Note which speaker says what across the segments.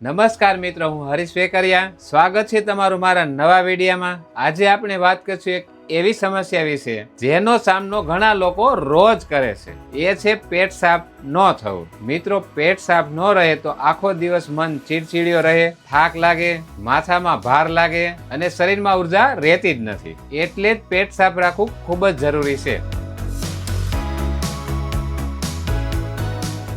Speaker 1: નમસ્કાર મિત્રો, હું હરીશ વેકરિયા. સ્વાગત છે તમારું મારા નવા વિડીયોમાં. આજે આપણે વાત કરીશું એક એવી સમસ્યા વિશે જેનો સામનો ઘણા લોકો રોજ કરે છે. એ છે પેટ સાફ ન થવું. મિત્રો, પેટ સાફ ન રહે તો આખો દિવસ મન ચીડચીડિયો રહે, થાક લાગે, માથામાં ભાર લાગે અને શરીરમાં ઉર્જા રહેતી જ નથી. એટલે જ પેટ સાફ રાખવું ખૂબ જ જરૂરી છે.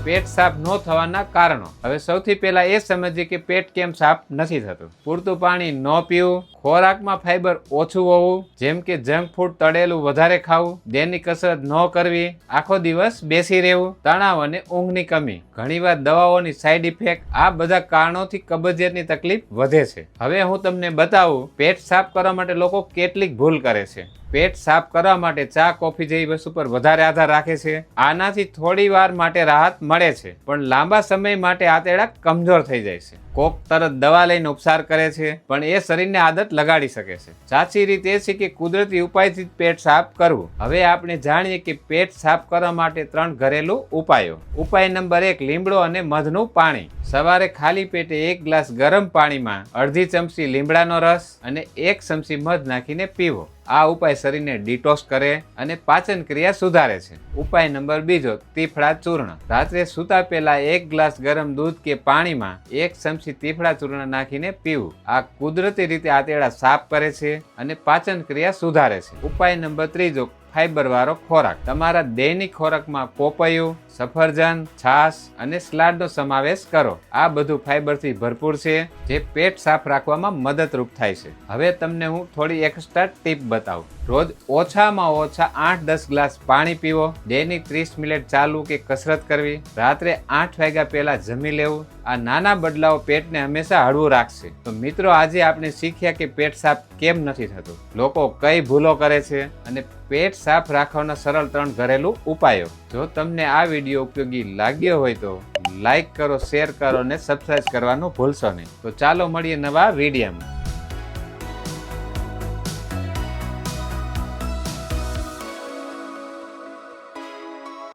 Speaker 1: પેટ સાફ ન થવાના કારણો. હવે સૌથી પહેલા એ સમજીએ કે પેટ કેમ સાફ નથી થતું. પૂરતું પાણી ન પીવું, ખોરાકમાં ફાઈબર ઓછું હોવું, જેમ કે જંક ફૂડ, તળેલું વધારે ખાવું, દૈનિક કસરત ન કરવી, આખો દિવસ બેસી રહેવું, તણાવ અને ઊંઘની કમી, ઘણીવાર દવાઓની સાઈડ ઇફેક્ટ, આ બધા કારણોથી કબજિયાતની તકલીફ વધે છે. હવે હું તમને બતાવું પેટ સાફ કરવા માટે લોકો કેટલીક ભૂલ કરે છે. પેટ સાફ કરવા માટે ચા, કોફી જેવી વસ્તુ પર વધારે આધાર રાખે છે. આનાથી થોડી વાર માટે રાહત મળે છે, પણ લાંબા સમય માટે આંતરડા કમજોર થઈ જાય છે. કોક તરત દવા લઈને ઉપચાર કરે છે, પણ એ શરીરને આદત લગાડી શકે છે. સાચી રીત એ છે કે કુદરતી ઉપાયથી પેટ સાફ કરવું. હવે આપણે જાણીએ કે પેટ સાફ કરવા માટે 3 ઘરેલું ઉપાયો. ઉપાય નંબર 1, લીમડો અને મધનું પાણી. સવારે ખાલી પેટે 1 ગ્લાસ ગરમ પાણીમાં અડધી ચમચી લીમડાનો રસ અને 1 ચમચી મધ નાખીને પીવો. આ ઉપાય શરીરને ડિટોક્સ કરે અને પાચન ક્રિયા સુધારે છે. ઉપાય નંબર 2, તીફડા ચૂર્ણ. રાત્રે સૂતા પહેલા 1 ગ્લાસ ગરમ દૂધ કે પાણીમાં 1 ચમચી તીફડા ચૂર્ણ નાખીને પીવું. આ કુદરતી રીતે આંતરડા સાફ કરે છે અને પાચન ક્રિયા સુધારે છે. ઉપાય નંબર 3, ફાઈબર વાળો ખોરાક. તમારા દૈનિક ખોરાકમાં પોપૈયું, સફરજન, છાશ અને સલાડનો સમાવેશ કરો. આ બધું ફાઈબરથી ભરપૂર છે, જે પેટ સાફ રાખવામાં મદદરૂપ થાય છે. હવે તમને હું થોડી એક્સ્ટ્રા ટીપ બતાવું. રોજ ઓછામાં ઓછા 8-10 ગ્લાસ પાણી પીવો. દૈનિક 30 મિનિટ ચાલવું કે કસરત કરવી. રાત્રે 8 વાગ્યા પહેલા જમી લેવું. આ નાના બદલાવ પેટને હંમેશા હળવું રાખશે. તો મિત્રો, આજે આપણે શીખ્યા કે પેટ સાફ કેમ નથી થતું, લોકો કઈ ભૂલો કરે છે અને પેટ સાફ રાખવાના સરળ 3 ઘરેલું ઉપાયો. જો તમને આ વિડીયો ઉપયોગી લાગ્યો હોય તો લાઈક કરો, શેર કરો અને સબસ્ક્રાઇબ કરવાનું ભૂલશો નહીં. તો ચાલો મળીએ નવા વિડીયોમાં.